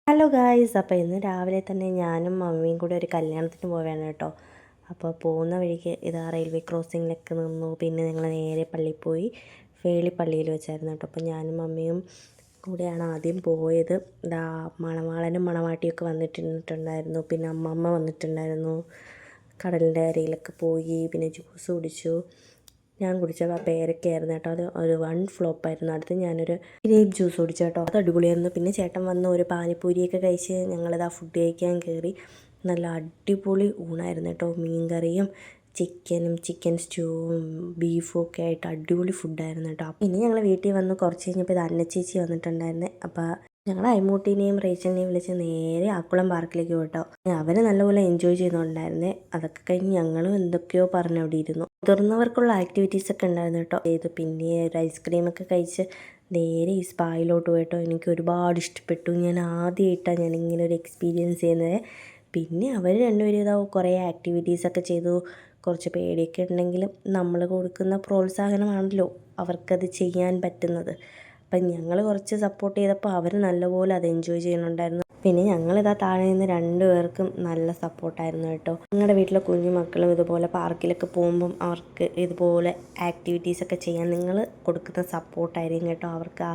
Hello guys, അപ്പോൾ ഇന്ന് രാവിലെ തന്നെ ഞാനും മമ്മിയും കൂടെ ഒരു കല്യാണത്തിന് പോവുകയാണ് കേട്ടോ. അപ്പോൾ പോകുന്ന വഴിക്ക് ഇതാ റെയിൽവേ ക്രോസിങ്ങിലൊക്കെ നിന്നു. പിന്നെ ഞങ്ങൾ നേരെ പള്ളിയിൽ പോയി. വേളി പള്ളിയിൽ വെച്ചായിരുന്നു കേട്ടോ. അപ്പോൾ ഞാനും മമ്മിയും കൂടെയാണ് ആദ്യം പോയത്. ഇതാ മണവാളനും മണവാട്ടിയൊക്കെ വന്നിട്ടുണ്ടായിരുന്നു. പിന്നെ അമ്മമ്മ വന്നിട്ടുണ്ടായിരുന്നു. കടലിൻ്റെ അരയിലൊക്കെ പോയി. പിന്നെ ജ്യൂസ് കുടിച്ചു. ഞാൻ കുടിച്ചത് പേരക്കയായിരുന്നു കേട്ടോ. അത് ഒരു വൺ ഫ്ലോപ്പായിരുന്നു. അടുത്ത് ഞാനൊരു ഗ്രേപ്പ് ജ്യൂസ് കുടിച്ചു കേട്ടോ. അത് അടിപൊളിയായിരുന്നു. പിന്നെ ചേട്ടൻ വന്ന് ഒരു പാനിപ്പൂരിയൊക്കെ കഴിച്ച് ഞങ്ങളിതാ ഫുഡ് കഴിക്കാൻ കയറി. നല്ല അടിപൊളി ഊണായിരുന്നു കേട്ടോ. മീൻ കറിയും ചിക്കനും ചിക്കൻ സ്റ്റൂവും ബീഫും ഒക്കെ ആയിട്ട് അടിപൊളി ഫുഡായിരുന്നു കേട്ടോ. ഇനി ഞങ്ങൾ വീട്ടിൽ വന്ന് കുറച്ച് കഴിഞ്ഞപ്പോൾ ഇത് അന്നച്ചേച്ചി വന്നിട്ടുണ്ടായിരുന്നേ. അപ്പോൾ ഞങ്ങൾ അയ്മൂട്ടിനെയും റേച്ചലിനെയും വിളിച്ച് നേരെ ആക്കുളം പാർക്കിലേക്ക് പോയിട്ടോ. അവർ നല്ലപോലെ എൻജോയ് ചെയ്തുകൊണ്ടായിരുന്നേ. അതൊക്കെ കഴിഞ്ഞ് ഞങ്ങളും എന്തൊക്കെയോ പറഞ്ഞ് അവിടെ ഇരുന്നു. മുതിർന്നവർക്കുള്ള ആക്ടിവിറ്റീസൊക്കെ ഉണ്ടായിരുന്നു കേട്ടോ. പിന്നെ ഒരു ഐസ്ക്രീമൊക്കെ കഴിച്ച് നേരെ ഈ സ്പായിലോട്ട് പോയിട്ടോ. എനിക്ക് ഒരുപാട് ഇഷ്ടപ്പെട്ടു. ഞാൻ ആദ്യമായിട്ടാണ് ഞാനിങ്ങനെ ഒരു എക്സ്പീരിയൻസ് ചെയ്യുന്നത്. പിന്നെ അവർ രണ്ടുപേരും ഇതാ കുറേ ആക്ടിവിറ്റീസൊക്കെ ചെയ്തു. കുറച്ച് പേടിയൊക്കെ ഉണ്ടെങ്കിലും നമ്മൾ കൊടുക്കുന്ന പ്രോത്സാഹനമാണല്ലോ അവർക്കത് ചെയ്യാൻ പറ്റുന്നത്. അപ്പം ഞങ്ങൾ കുറച്ച് സപ്പോർട്ട് ചെയ്തപ്പോൾ അവർ നല്ലപോലെ അത് എൻജോയ് ചെയ്യുന്നുണ്ടായിരുന്നു. പിന്നെ ഞങ്ങളിതാ താഴെ നിന്ന് രണ്ടുപേർക്കും നല്ല സപ്പോർട്ടായിരുന്നു കേട്ടോ. ഞങ്ങളുടെ വീട്ടിലെ കുഞ്ഞു മക്കളും ഇതുപോലെ പാർക്കിലൊക്കെ പോകുമ്പം അവർക്ക് ഇതുപോലെ ആക്ടിവിറ്റീസൊക്കെ ചെയ്യാൻ നിങ്ങൾ കൊടുക്കുന്ന സപ്പോർട്ടായിരിക്കും കേട്ടോ അവർക്ക് ആ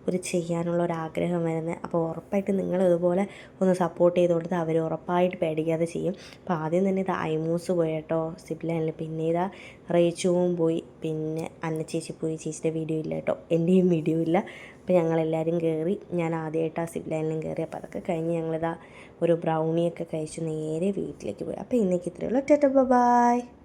ഒരു ചെയ്യാനുള്ള ഒരു ആഗ്രഹം വരുന്നത്. അപ്പോൾ ഉറപ്പായിട്ട് നിങ്ങൾ ഇതുപോലെ ഒന്ന് സപ്പോർട്ട് ചെയ്ത് കൊടുത്ത് അവർ ഉറപ്പായിട്ട് പേടിക്കാതെ ചെയ്യും. അപ്പോൾ ആദ്യം തന്നെ ഇത് ഐമൂസ് പോയി കേട്ടോ സിപ്ലൈനിൽ. പിന്നെ ഇതാ റേച്ചുവും പോയി. പിന്നെ അന്നച്ചേച്ചി പോയി. ചേച്ചിയുടെ വീഡിയോ ഇല്ല കേട്ടോ, എൻ്റെയും വീഡിയോ ഇല്ല. അപ്പോൾ ഞങ്ങളെല്ലാവരും കയറി. ഞാൻ ആദ്യമായിട്ട് ആ സിപ്പ് ലൈനിലും കയറി. അപ്പോൾ അതൊക്കെ കഴിഞ്ഞ് ഞങ്ങളിതാ ഒരു ബ്രൗണിയൊക്കെ കഴിച്ച് നേരെ വീട്ടിലേക്ക് പോയി. അപ്പോൾ ഇന്നേക്ക് ഇത്രയേ ഉള്ളൂ. Tata bye.